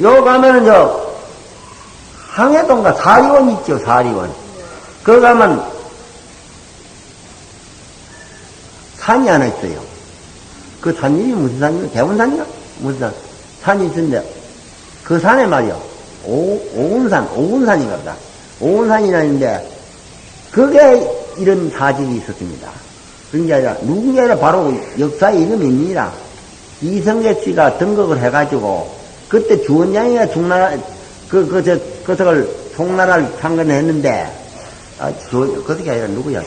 요 가면은 항해동가 사리원 있죠, 사리원. 거기 가면 산이 하나 있어요. 그 산 이름이 무슨 산이요? 대운산인가? 무슨 산? 산이 있는데, 그 산에 말이요. 오운산인가 보다. 오운산이라는데, 그게 이런 사직이 있었습니다. 그런 게 아니라, 누군가 아니라 바로 역사의 이름입니다. 이성계 씨가 등극을 해가지고, 그때 주원장이가 중나라, 그것을 송나라를 창건했는데, 그게 아니라 누구야,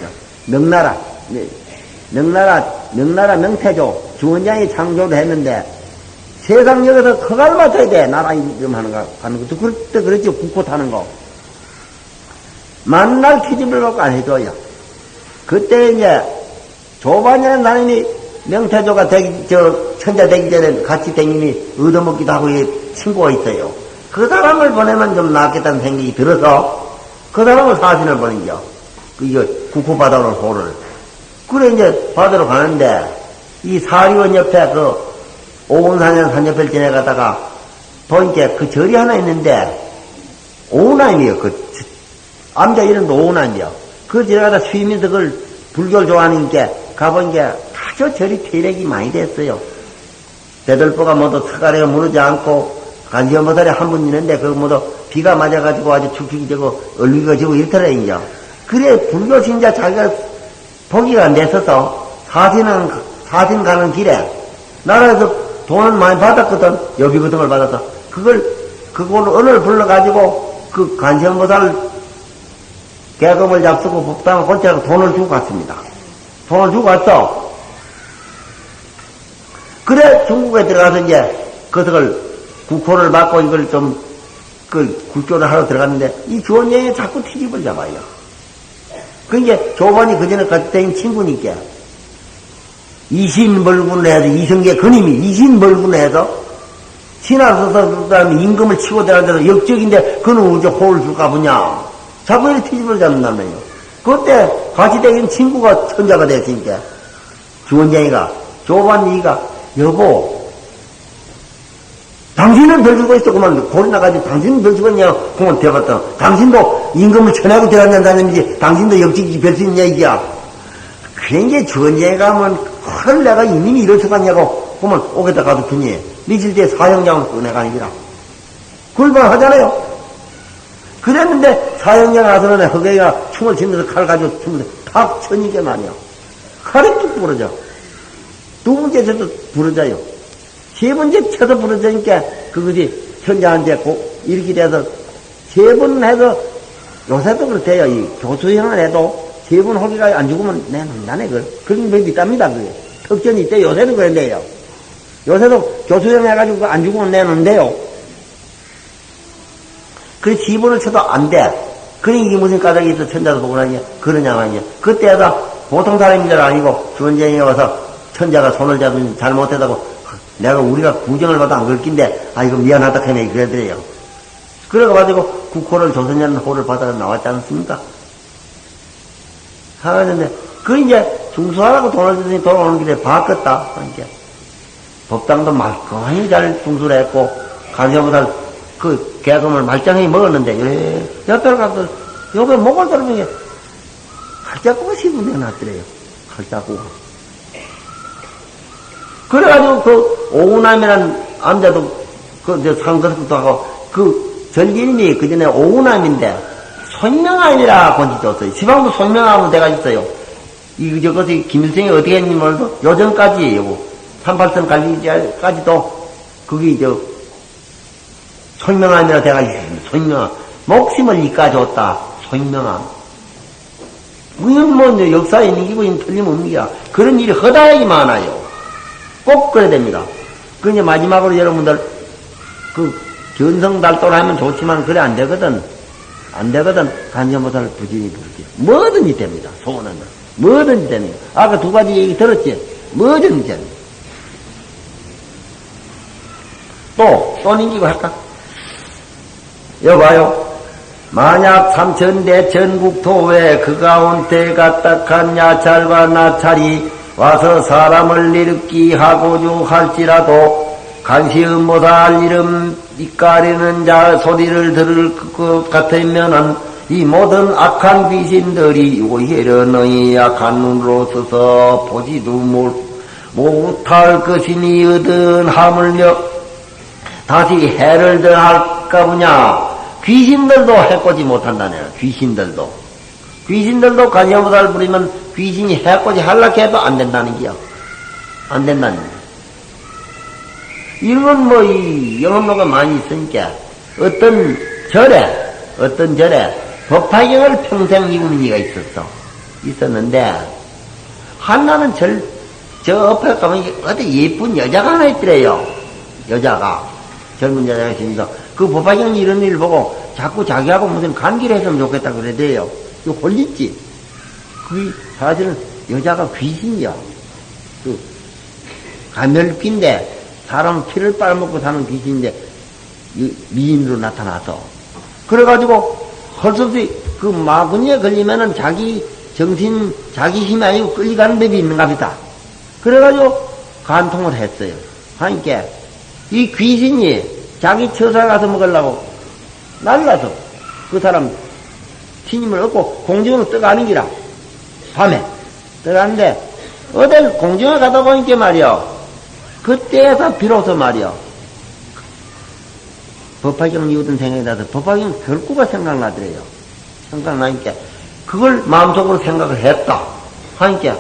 명나라. 네. 명나라 명태조, 주원장이 창조를 했는데, 세상 여기서 허가를 맡아야 돼. 나라 이름 하는 것도. 그때 그랬죠. 국호 타는 거. 만날 키집을 갖고 안 해줘요. 그때 이제, 조반이라는 사람이 명태조가 천자 되기 전에 같이 댕님이 얻어먹기도 하고 친구가 있어요. 그 사람을 보내면 좀 낫겠다는 생각이 들어서, 그 사람을 사신을 보낸겨. 이거 국호 받아오는 호를. 그래, 이제, 받으러 가는데, 이 사리원 옆에 오운산이라는 산 옆에 지나가다가, 보니까 그 절이 하나 있는데, 오운암이에요. 암자 이름도 오운암이요. 그 지나가다 쉬면서 그걸 불교를 좋아하니까, 가보니까 아주 절이 퇴력이 많이 됐어요. 대들보가 모두 사가래가 무너지 않고, 간지연보살이 한 분 있는데, 그거 모두 비가 맞아가지고 아주 축축이 되고, 얼룩이가 지고 이렇더라, 이제. 그래, 불교 신자 자기가 포기가 안 됐어서 사진 가는 길에 나라에서 돈을 많이 받았거든. 여비거등을 받아서 그걸 은을 불러가지고 그 간시연보살 계급을 잡수고 법당을 혼자 돈을 주고 갔습니다. 돈을 주고 갔어. 그래 중국에 들어가서 이제 그것을 국호를 받고 이걸 좀 국교를 하러 들어갔는데 이 주원영이 자꾸 티집을 잡아요. 그러니까 조반이 그전에 같이 다닌 친구니까 이신벌군을 해서 이성계 근임이 이신벌군을 해서 신하서서 그 다음에 임금을 치고 들어가서 역적인데 그는 어째 호를 줄까 보냐 자꾸 이렇게 티집을 잡는단 말이에요. 그때 같이 다닌 친구가 천자가 됐으니까 주원장이가 조반이가 여보 당신은 별 주고 있어. 그만 골이 나가지고 당신은 별 주고 있냐. 그만 대봤다. 당신도 임금을 전하고 들어간다는 사람이지. 당신도 역직이 별 수 있냐 이게야. 그게 주원장에 가면 헐 내가 이민이 이렇게 갔냐고. 그만 오겠다 가서 분이 미칠 때 사형장을 꺼내가는 기라. 굴방 하잖아요. 그랬는데 사형장 가서는 허경이가 춤을 치면서 칼 가지고 춤을 탁 쳐니게 말이야. 칼이 뚝 부러져. 두 번째 쳐도 부러져요. 세 번째 쳐서 부러지니까 그것이 현장한테 이렇게 돼서 세 번 해서 요새도 그렇대요. 이 교수형을 해도 세 번 호기가 안 죽으면 내놓는다네 그걸. 그런 법이 있답니다. 그게. 특전이 있대. 요새도 그런데요. 요새도 교수형 해가지고 안 죽으면 내놓는데요. 그래서 10번을 쳐도 안 돼. 그러니 이게 무슨 까닭이 있어 천자도 보고 나니 그러냐 말이야. 그때가 보통 사람인 줄 아니고 주원장이 와서 천자가 손을 잡으면 잘못했다고 우리가 구정을 받아 안 걸긴데, 이거 미안하다, 캐네, 그러더래요. 그래가지고, 국호를 조선이라는 호를 받아 나왔지 않습니까? 하는데, 이제, 중수하라고 돈을 주더니 돌아오는 길에 바꿨다. 그러니까, 법당도 말끔히 잘 중수를 했고, 간세보살 계금을 말짱히 먹었는데, 옆에 가서, 옆에 목을 들으면, 활자국가 시분해 놨더래요. 활자국. 그래가지고 오운암이라는 암자도 상거석도 하고 전기님이 그전에 오운암인데 손명암이라 건지줬어요. 지방도 손명암으로 돼가 있어요. 저것이 김일성이 어떻게 했는지 몰라도 요전까지 38선 관리자까지도 그게 손명암이라 돼가 있어요. 손명암. 목숨을 이까줬다. 손명암. 이건 역사에 있는 기분이 틀림없는 게야. 그런 일이 허다하게 많아요. 꼭 그래야 됩니다. 이제 마지막으로 여러분들, 견성달도를 하면 좋지만, 그래 안 되거든. 안 되거든. 간세보살을 부진히 부르게. 뭐든지 됩니다. 소원은. 뭐든지 됩니다. 아까 두 가지 얘기 들었지? 뭐든지 됩니다. 또 넘기고 할까? 여봐요. 만약 삼천대 전국토에 그 가운데 가딱한 야찰과 나찰이 와서 사람을 일으키 하고자 할지라도 간시음 못할 이름 이까리는 자 소리를 들을 것 같으면은 이 모든 악한 귀신들이 오히려 너희 약한 눈으로 서서 보지도 못할 것이니 얻은 하물며 다시 해를 더할까 보냐. 귀신들도 해코지 못한다네. 귀신들도 간시음못할 부리면 귀신이 해코지 하려고 해도 안 된다는 기야. 안 된다는 거야. 이런 이 영업로가 많이 있으니까 어떤 절에 법화경을 평생 입은 이가 있었는데 한나는 저 앞에 가면 어디 예쁜 여자가 하나 있더래요. 젊은 여자가 있으면서 그 법화경 이런 일을 보고 자꾸 자기하고 무슨 관계를 했으면 좋겠다 그러대요. 이거 홀리지. 그게 사실은 여자가 귀신이야. 그 가멸귀인데 사람 피를 빨아먹고 사는 귀신인데 미인으로 나타나서 그래가지고 할 수 없이 그 마구니에 걸리면은 자기 정신 자기 힘이 아니고 끌려가는 법이 있는가 보다. 그래가지고 간통을 했어요. 하니까 이 귀신이 자기 처사 가서 먹으려고 날라서 그 사람 신임을 얻고 공중으로 떠가는 기라. 밤에 떠가는데 어딜 공중에 가다 보니까 말이야. 그때에서 비로소 말이야. 법화경 이웃은 생각이 나서 법화경 결구가 생각나더래요. 생각나니까 그걸 마음속으로 생각을 했다. 하니까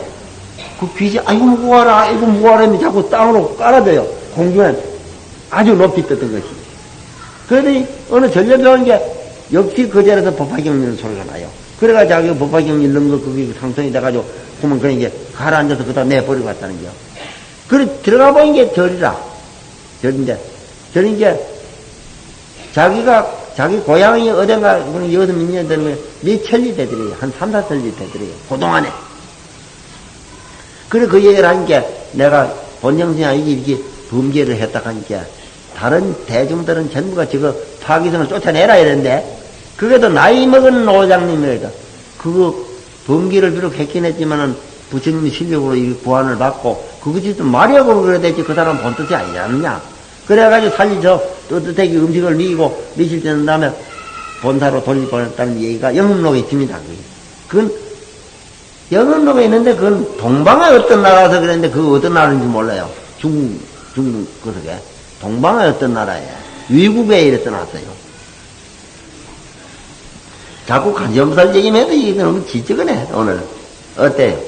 그 귀신 아이고 무거워라 하면 자꾸 땅으로 깔아줘요. 공중에 아주 높이 떴던 것이. 그러더니 어느 전력이 오는 게 역시 그 자리에서 법화경 읽는 소리가 나요. 그래가지고 자기가 법화경 읽는 거 그게 상성이 돼가지고 그러면 그런 게 가라앉아서 그다 내버리고 갔다는 거요. 그래 들어가 보인 게 절이라. 절인 게 자기 고향이 어딘가 여기서 몇 년 되는 거에 몇 천리 되더래요. 한 3, 4천리 되더래요. 그동안에. 그래 그 얘기를 하니까 내가 본정신이 이렇게 범죄를 했다 하니까 다른 대중들은 전부가 저거 파기성을 쫓아내라 이랬는데 그게도 나이 먹은 노장님이라도 그거 범죄를 비록 했긴 했지만은 부처님의 실력으로 이 구안을 받고 그것이 좀 마력으로 그래야 되지 그 사람 본뜻이 아니지 않느냐. 그래가지고 살리죠. 떳떳하게 음식을 미고 미실 때는 다음에 본사로 돌려보냈다는 얘기가 영음록에 있습니다. 그건 영음록에 있는데 그건 동방의 어떤 나라에서 그랬는데 그 어떤 나라인지 몰라요. 중국 그러게 동방의 어떤 나라에 위국에 이랬어 놨어요. 자꾸 간시음보살 얘기만 해도 이게 너무 지적이네 오늘. 어때요?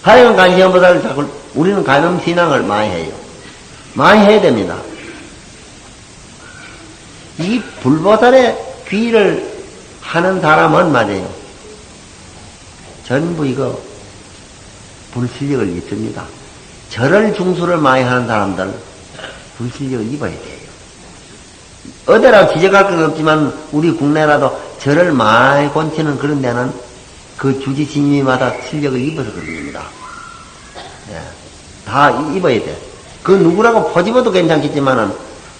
하여간 간시음보살을 자꾸 우리는 간음신앙을 많이 해요. 많이 해야 됩니다. 이 불보살의 귀를 하는 사람은 말이에요. 전부 이거 불실력을 입습니다. 절을 중수를 많이 하는 사람들 불실력을 입어야 돼요. 어디라도 지적할 건 없지만 우리 국내라도 절을 많이 곤치는 그런 데는 그 주지스님마다 실력을 입어서 그럽니다. 예, 다 입어야 돼. 그 누구라고 포집어도 괜찮겠지만은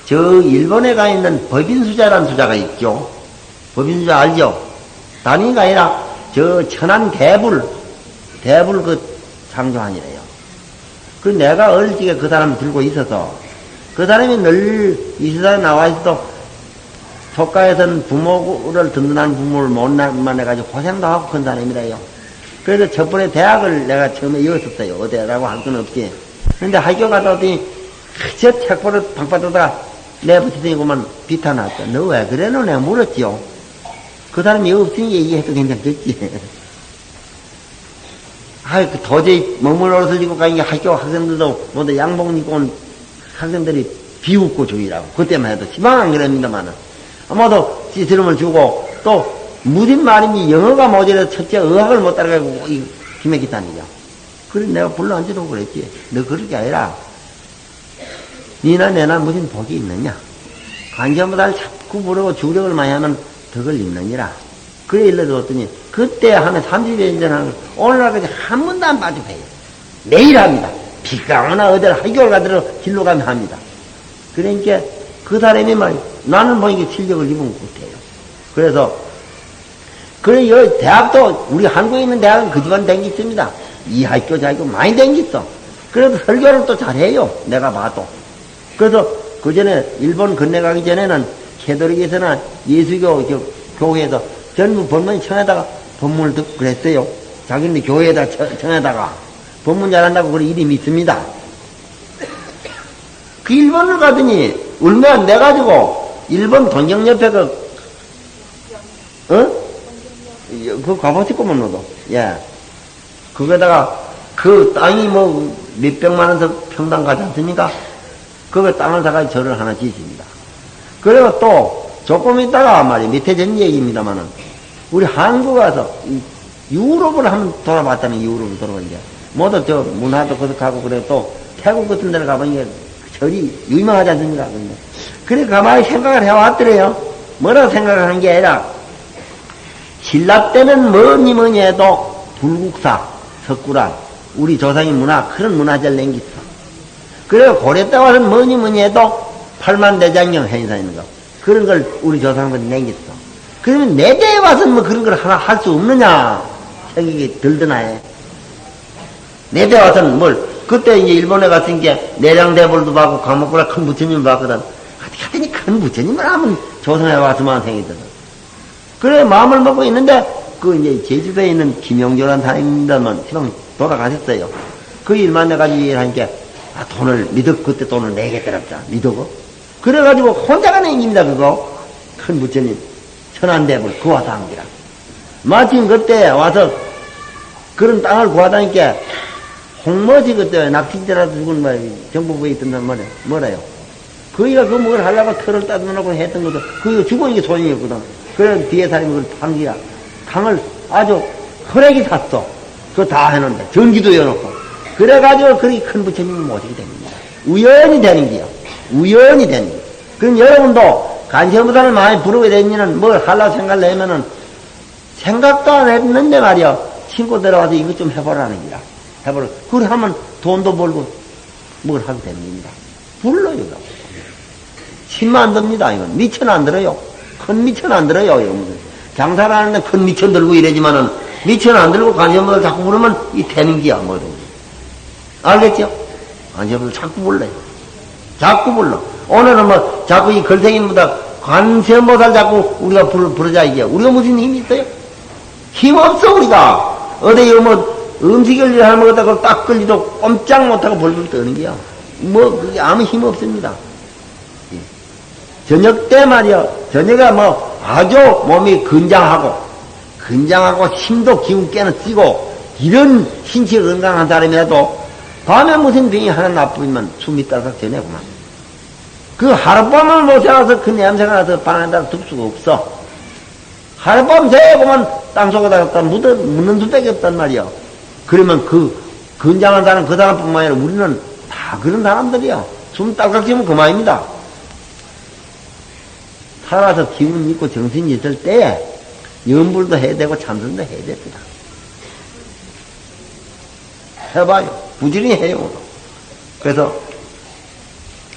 저 일본에 가 있는 법인수자라는 수자가 있죠. 법인수자 알죠? 단위가 아니라 저 천안 대불 그 창조한이래요. 그 내가 어릴 적에 그 사람 들고 있어서 그 사람이 늘 이 세상에 나와 있어도 속가에서는 부모를 든든한 부모를 못 만나가지고 고생도 하고 큰 사람이래요. 그래서 첫 번에 대학을 내가 처음에 이었었어요. 어디라고 할 건 없지. 근데 학교 갔다 오더니 저 책보를 방바닥에다가 내붙이더니만 비탄났어. 너 왜 그래? 너 내가 물었지요. 그 사람이 없으니 얘기해도 괜찮겠지. 도저히 먹물 얼어지고 가니까 학교 학생들도 모두 양복 입고 온 학생들이 비웃고 조이라고. 그때만 해도 시방 안 그럽니다만은. 아마도 시스름을 주고 또 무슨 말인지 영어가 모자라서 첫째 의학을 못 따라가고 기맥있다니까. 그래 내가 불러앉으라고 그랬지. 너 그럴 게 아니라 니나 내나 무슨 복이 있느냐. 간시음보살 자꾸 부르고 주력을 많이 하면 덕을 입느니라. 그래 일러줬더니 그때 하면 30여 년 전에 오늘날까지 한 번도 안 빠지고 해요. 매일 합니다. 비가 오나 어디를 학교를 가더라도 길로 가면 합니다. 그러니까 그 사람이 말 나는 보니까 실력을 입은 것 같아요. 그래서 그래 여 대학도 우리 한국에 있는 대학은 그 집안 댕기습니다. 이 학교 저 학교 많이 댕겼어. 그래도 설교를 또 잘해요. 내가 봐도. 그래서 그 전에 일본 건너가기 전에는 캐톨릭에서나 예수교 교회에서 전부 법문이 청에다가 법문을 듣고 그랬어요. 자기네 교회에다 청에다가 법문 잘한다고 그런 일이 있습니다. 그 일본을 가더니 얼마 안 돼가지고 일본 동경옆에 그거 가보시고만 너도. 예. 거기다가 그 땅이 뭐 몇백만 원석 평당 가지 않습니까? 그 땅을 사가 절을 하나 지으십니다. 그리고 또 조금 있다가 말이야 밑에 전 얘기입니다만은 우리 한국 와서 유럽을 한번 돌아봤다면 유럽을 돌아봤는데 모두 저 문화도 거듭하고 그래 또 태국 같은 데를 가보니까 절이 유명하지 않습니까? 그래 가만히 생각을 해왔더래요. 뭐라고 생각을 하는 게 아니라 신라 때는 뭐니 해도 불국사, 석굴암, 우리 조상의 문화 그런 문화재를 남겼어. 그래 고려 때 와서는 뭐니 해도 팔만대장경 행사 있는 거 그런 걸 우리 조상들이 남겼어. 그러면 내 대에 와서는 뭐 그런 걸 하나 할 수 없느냐 생각이 들더나 해. 내 대에 와서는 뭘 그때 이제 일본에 갔으니까 내량대불도 받고 강목구라 큰 부처님을 봤거든. 하더니 큰 부처님을 하면 조상에 와서만 생각이 들어. 그래 마음을 먹고 있는데 그 이제 제주도에 있는 김용조라는 사람입니다만 지금 돌아가셨어요. 그 일만 내가지고 일하니까 돈을 그때 돈을 내겠더랍자 믿어고. 그래가지고 혼자가 내깁니다 그거 큰 부처님 천안대불 그 와서 한 거라. 마침 그때 와서 그런 땅을 구하다니까 홍머지 그때 납치자라도 죽은 말 정부부에 있던 말이야 뭐라요. 거기가 그 뭘 하려고 털을 따듬어놓고 했던 것도 그거 죽으니까 소용이었거든. 그래 뒤에 사람이 그걸 판 거야. 강을 아주 혈액이 샀어. 그거 다 해놓는데 전기도 여놓고 그래가지고 그렇게 큰 부처님을 모시게 됩니다. 우연히 되는 게요. 우연히 되는 게. 그럼 여러분도 간세음보다는 많이 부르게 되면은 뭘 하려고 생각을 내면은 생각도 안 했는데 말이야. 친구 들어와서 이것 좀 해보라는 거야. 해보라. 그래 하면 돈도 벌고 뭘 하게 되는 겁니다. 불러요. 10만 안 듭니다. 이건 미천 안 들어요. 큰 미천 안 들어요. 이건. 장사를 하는데 큰 미천 들고 이러지만은 미천 안 들고 간세음보다 자꾸 부르면 이 되는 게야. 뭐든. 알겠죠? 간세음보다 자꾸 불러요. 자꾸 불러. 오늘은 뭐 자꾸 이 걸생인보다 관세음보살 자꾸 우리가 부르자 이게 우리가 무슨 힘이 있어요? 힘 없어 우리가. 어디 뭐 음식을 잘못했다 그걸 딱 걸리도 꼼짝 못하고 벌벌 떠는 게야. 뭐 그게 아무 힘 없습니다. 저녁 때 말이야. 저녁에 뭐 아주 몸이 건장하고 힘도 기운 깨는 뛰고 이런 신체 건강한 사람이라도 밤에 무슨 병이 하나 나쁘면 숨이 따삭 전해구만. 그 하룻밤을 못 새가서 그 냄새가 나서 방 안에다 둘 수가 없어. 하룻밤 새고만 땅속에다 갖다 묻는 수밖에 없단 말이야. 그러면 그 건장한 사람 그 사람뿐만 아니라 우리는 다 그런 사람들이야. 숨 딸깍 쉬면 그만입니다. 살아서 기운 있고 정신이 있을 때 염불도 해야 되고 참선도 해야 됩니다. 해봐요. 부지런히 해요. 그래서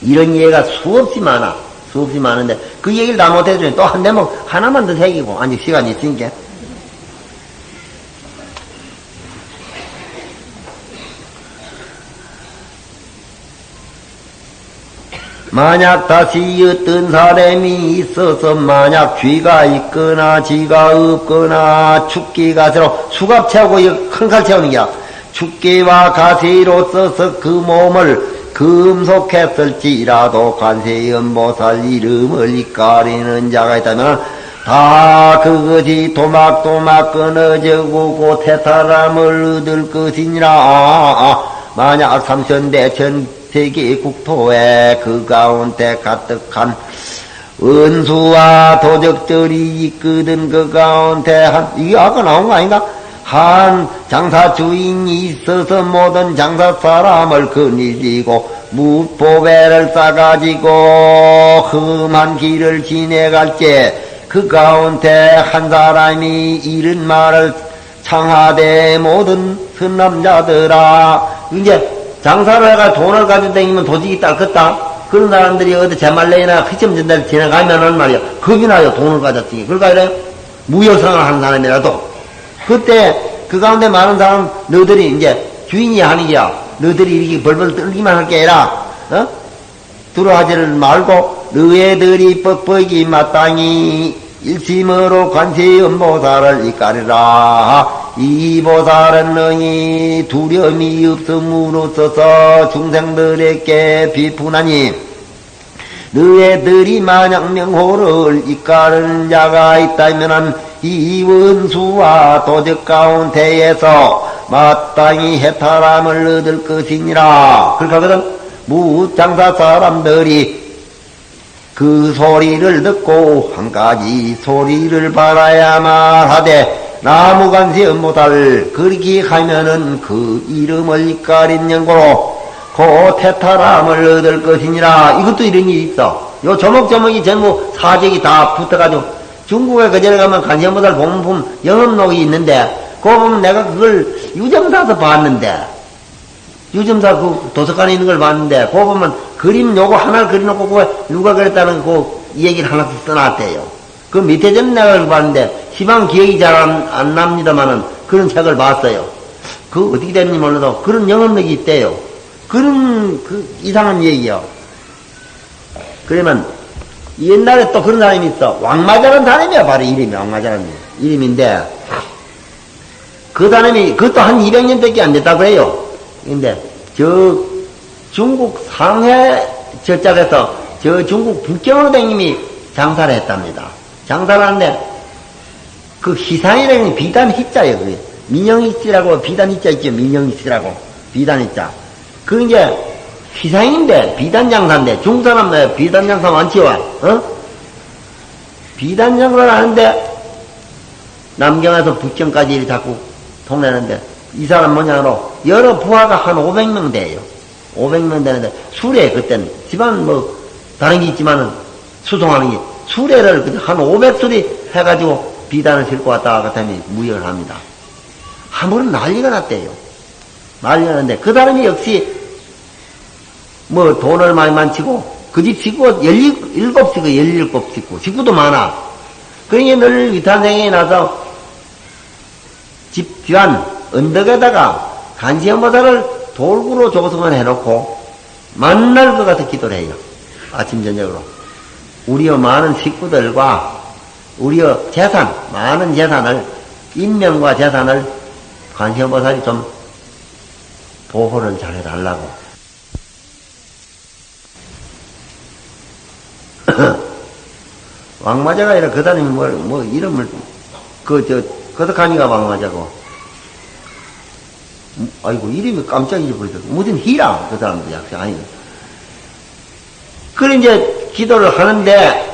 이런 예가 수없이 많은데 그 얘기를 다 못해주니 또 한 대목 하나만 더 새기고 아니 시간이 있으니까 만약 다시 어떤 사람이 있어서 만약 쥐가 있거나 쥐가 없거나 축기가 새로 수갑 채우고 큰 칼 채우는 게야. 축기와 가시로 써서 그 몸을 금속했을지라도 관세음보살 이름을 이까리는 자가 있다면 다 그것이 도막도막 끊어져고 태탈함을 얻을 것이니라. 만약 삼천대천 세계 국토에 그 가운데 가득한 은수와 도적들이 있거든. 그 가운데 이게 아까 나온 거 아닌가? 한 장사 주인이 있어서 모든 장사 사람을 거느리고 무포배를 싸가지고 험한 길을 지내갈 때 그 가운데 한 사람이 이런 말을 창하되 모든 선남자들아. 이제 장사를 해가 돈을 가지고 다니면 도둑이 딸겠다. 그런 사람들이 어디 제말레이나 피점 전달 지나가면은 말이야 겁이 나요. 돈을 가졌으니. 그러니까 이래 무효성을 하는 사람이라도 그때 그 가운데 많은 사람 너들이 이제 주인이 하는 게야. 너들이 이렇게 벌벌 떨기만 할 게 아니라 두려워하지를 말고 너희들이 뻑뻑이 마땅히 일심으로 관세음보살을 이까리라. 이 보살은 능히 두려움이 없음으로써서 중생들에게 비푼하니 너희들이 만약 명호를 이까르는 자가 있다면은 이 원수와 도적 가운데에서 마땅히 해탈함을 얻을 것이니라. 그렇게 하거든. 무장사 사람들이 그 소리를 듣고 한 가지 소리를 바라야만 하되 나무관세음보살 그렇게 하면은 그 이름을 이까린 연고로 그 태탈함을 얻을 것이니라. 이것도 이런 일이 있어. 요 조목조목이 전부 사적이 다 붙어가지고 중국에 그전에 가면 관세음보살 봉품 영업록이 있는데 그거 보면 내가 그걸 유점사에서 봤는데 유점사 그 도서관에 있는 걸 봤는데 그거 보면 그림 요거 하나를 그려놓고 그거 누가 그랬다는 그 얘기를 하나씩 써놨대요. 그 밑에 전 내가 봤는데 시방 기억이 잘 안 납니다만은 그런 책을 봤어요. 그 어떻게 되는지 몰라도 그런 영업력이 있대요. 그런 그 이상한 얘기요. 그러면 옛날에 또 그런 사람이 있어. 왕마자라는 사람이야. 바로 이름이 왕마자라는 이름인데 그 사람이 그것도 한 200년밖에 안 됐다고 그래요. 근데 저 중국 상해 저짝에서 저 중국 북경호대님이 장사를 했답니다. 장사를 하는데 그 희상이라는 비단 희자예요. 그게 민영희자라고 비단 희자 있죠. 민영희자라고 비단 희자. 그 이제 희상인데 비단 장사인데 중국 사람 비단 장사 많지요. 비단 장사를 하는데 남경에서 북경까지 자꾸 통내는데 이 사람 뭐냐로 여러 부하가 한 500명 돼요. 500명 되는데 수레 그때는 집안 뭐 다른 게 있지만은 수송하는 게 수레를 한 500수리 해가지고 비단을 싣고 왔다 갔다 하니 무역을 합니다. 한 번은 난리가 났대요. 난리가 났는데 그 사람이 역시 뭐 돈을 많이 만치고 그 집 식구가 17 식구 식구도 많아. 그러니 늘 위탄생이 나서 집 뒤안 언덕에다가 관세음보살을 돌구로 조성을 해놓고 만날 것 같아 기도를 해요. 아침 저녁으로 우리의 많은 식구들과 우리의 재산 많은 재산을 인명과 재산을 관세음보살이 좀 보호를 잘 해달라고. 왕마자가 아니라 그 사람이 뭐 이름을 거덕하니가 왕마자고. 아이고 이름이 깜짝 잊어버렸어. 무슨 희라 그 사람도 약간 아니고. 그래 이제 기도를 하는데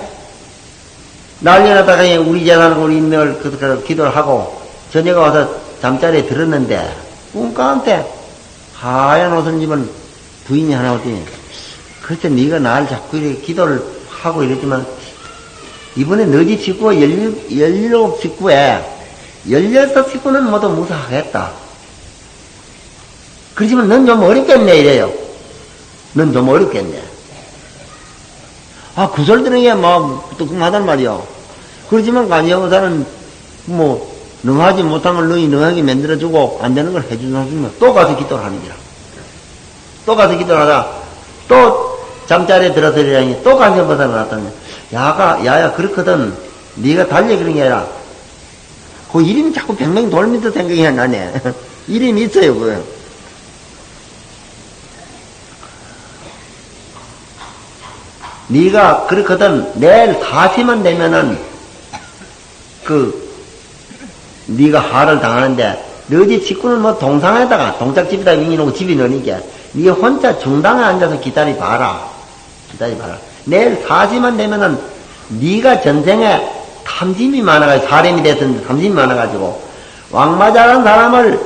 난리나다가 우리 재산을 우리 인명을 거덕하라고 기도를 하고 저녁에 와서 잠자리에 들었는데 꿈 가운데 하얀 옷을 입은 부인이 하나 오더니 글쎄 네가 날 자꾸 이렇게 기도를 하고 이랬지만 이번에 너희 식구가 17 식구에 16 식구는 모두 무사하겠다. 그렇지만 넌 좀 어렵겠네 이래요. 넌 좀 어렵겠네. 아, 그 소리 들은 게 막 뜨끔하단 말이요. 그렇지만 관세음보살은 뭐 능하지 못한 걸 너희 능하게 만들어주고 안 되는 걸 해주면 또 가서 기도를 하는 거야. 또 가서 기도를 하다 또 잠자리에 들어서 이러니 또 관세음보살을 나타나니 야야 그렇거든. 네가 달려 그런 게 아니라 그 이름이 자꾸 백명 돌면서 생각이 나네. 이름이 있어요 그거. 네가 그렇거든. 내일 4시만 되면은 네가 하를 당하는데 너희 식구는 뭐 동상에다가 동작집에다 윙이놓고 집이 너니까 네 혼자 중당에 앉아서 기다려봐라. 내일 4시만 되면은 네가 전생에 탐심이 많아가지고 사람이 됐었는데 탐심이 많아가지고 왕마자라는 사람을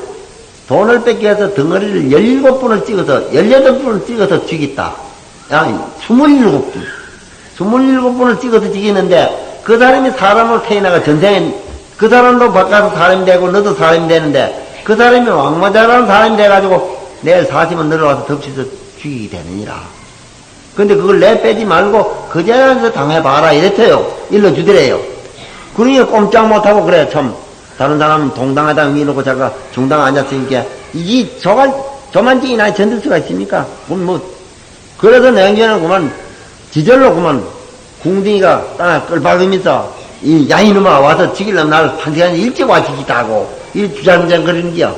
돈을 뺏기 위해서 덩어리를 17분을 찍어서 18분을 찍어서 죽였다. 아니 27분을 찍어서 죽이는데 그 사람이 사람을 태어나가 전생에 그 사람도 바꿔서 사람이 되고 너도 사람이 되는데 그 사람이 왕마자라는 사람이 돼가지고 내일 40원 늘어와서 덮쳐서 죽이게 되느니라. 근데 그걸 내 빼지 말고 그 자리에서 당해봐라 이랬어요. 일러주더래요. 그러니까 꼼짝 못하고 그래 참 다른 사람은 동당하다 위놓고 자가 중당에 앉았으니까 이게 저만직이 나에 전들 수가 있습니까? 그래서 냉전은 그만 지절로 그만 궁둥이가 땅을 끌박으면서 이 야인놈아 와서 죽이려면 날 1시간 일찍 와 죽이다 하고 이 주장장 그러는 기야.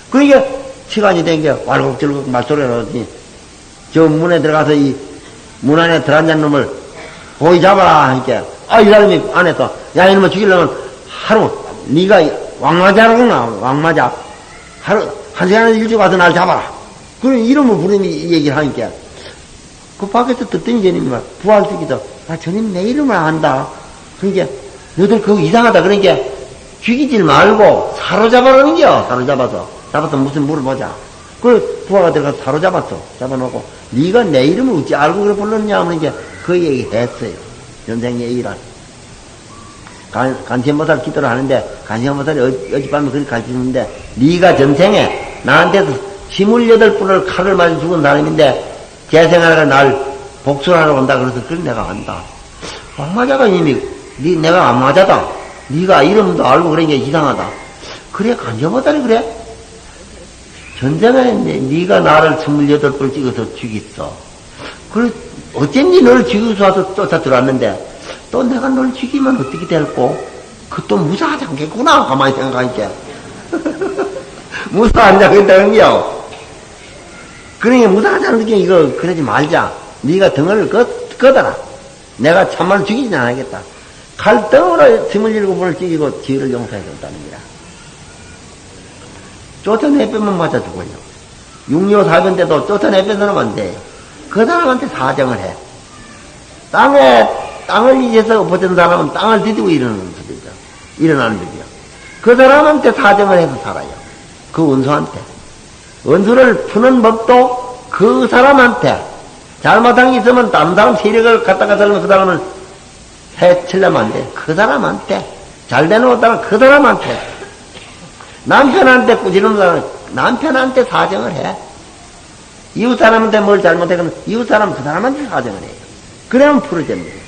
그러니까 시간이 된 게 왈곡절곡 말소리가 나오더니 저 문에 들어가서 이 문 안에 들어앉은 놈을 고이 잡아라 하니까 이 사람이 안에서 야 이놈아 죽이려면 하루 네가 왕마자로구나 왕마자 하루 1시간 일찍 와서 날 잡아라. 그런 이름을 부르니 얘기를 하니까 그 밖에서 듣더니 저님이 부활시키서 저님 내 이름을 안다. 그러니까 너들 그거 이상하다. 그러니까 죽이질 말고 사로잡아라는 거야. 잡아서 무슨 물어보자. 그 부하가 들어가서 사로잡았어. 잡아놓고 네가 내 이름을 어찌 알고 그래 불렀냐 그러니까 그 얘기 했어요. 전생의 일환. 간시현보살 기도를 하는데 간시현보살이 어젯밤에 그렇게 가르치는데 네가 전생에 나한테서 28분을 칼을 맞아 죽은 사람인데 재생하러 날 복수를 하러 온다. 그래서 그걸 내가 안다. 왕마자가 이미 내가 왕마자다. 네가 이름도 알고 그런 게 이상하다. 그래 간시현보살이 그래. 전생에 네가 나를 28번 찍어서 죽였어. 그래 어쩐지 너를 죽이고서 와서 쫓아 들어왔는데 또 내가 널 죽이면 어떻게 될꼬? 그 또 무사하지 않겠구나 가만히 생각하니까. 무사하지 않겠다는 거요. 그러니까 무사하지 않게 이거 그러지 말자. 네가 등을 걷어라. 내가 참말로 죽이진 않겠다. 칼등으로 27번을 찍이고 지혜를 용서해야 된다는 거야. 쫓아내빼면 맞아 죽어요. 6.25 사변 때도 쫓아내빼서는 안 돼. 그 사람한테 사정을 해. 땅을 잊어서 엎어진 사람은 땅을 뒤지고 일어나는 일이야. 그 사람한테 사정을 해서 살아요. 그 원수한테. 원수를 푸는 법도 그 사람한테. 잘못한 게 있으면 다른 사람 세력을 갖다가 들면 그 사람은 해치려면 안 돼. 그 사람한테. 잘 되는 것다가 그 사람한테. 남편한테 꾸지는 사람, 남편한테 사정을 해. 이웃 사람한테 뭘 잘못했으면 이웃 사람 그 사람한테 사정을 해요. 그러면 풀어집니다.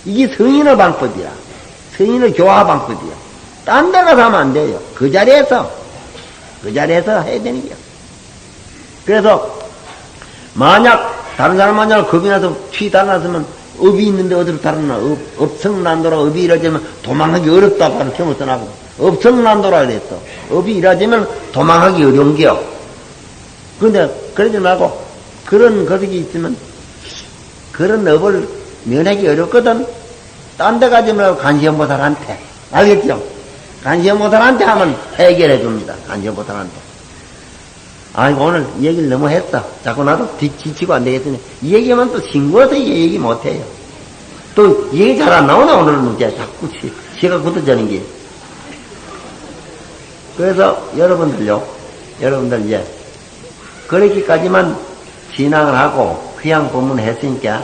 이게 성인의 방법이야. 성인의 교화 방법이야. 딴 데 가서 하면 안 돼요. 그 자리에서 해야 되는 거야. 그래서 만약 다른 사람 만약 겁이 나서 피 달아났으면 업이 있는데 어디로 달아나? 업성난도라 업이 이루어지면 도망하기 어렵다고 하는 경우 써나고 업성난도라 그랬어. 업이 이루어지면 도망하기 어려운 게요. 그런데 그러지 말고 그런 것이 있으면 그런 업을 면하기 어렵거든. 딴 데 가지 말고 간시현보살한테. 알겠죠? 간시현보살한테 하면 해결해 줍니다. 간시현보살한테. 아이고 오늘 얘기를 너무 했어. 자꾸 나도 지치고 안 되겠으니 이 얘기만 또 싱거워서 이 얘기 못해요. 또 얘기 잘 안 나오나 오늘은 이제 자꾸 시가 굳어지는 게. 그래서 여러분들 이제 그렇게까지만 진행을 하고 휴양 법문을 했으니까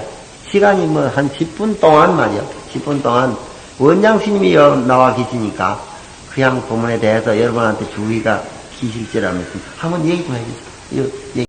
시간이 뭐 한 10분 동안 말이요. 10분 동안 원장 스님이 나와 계시니까 휴양 법문에 대해서 여러분한테 주의가 기실지라면서 한번 얘기 좀 해주세요.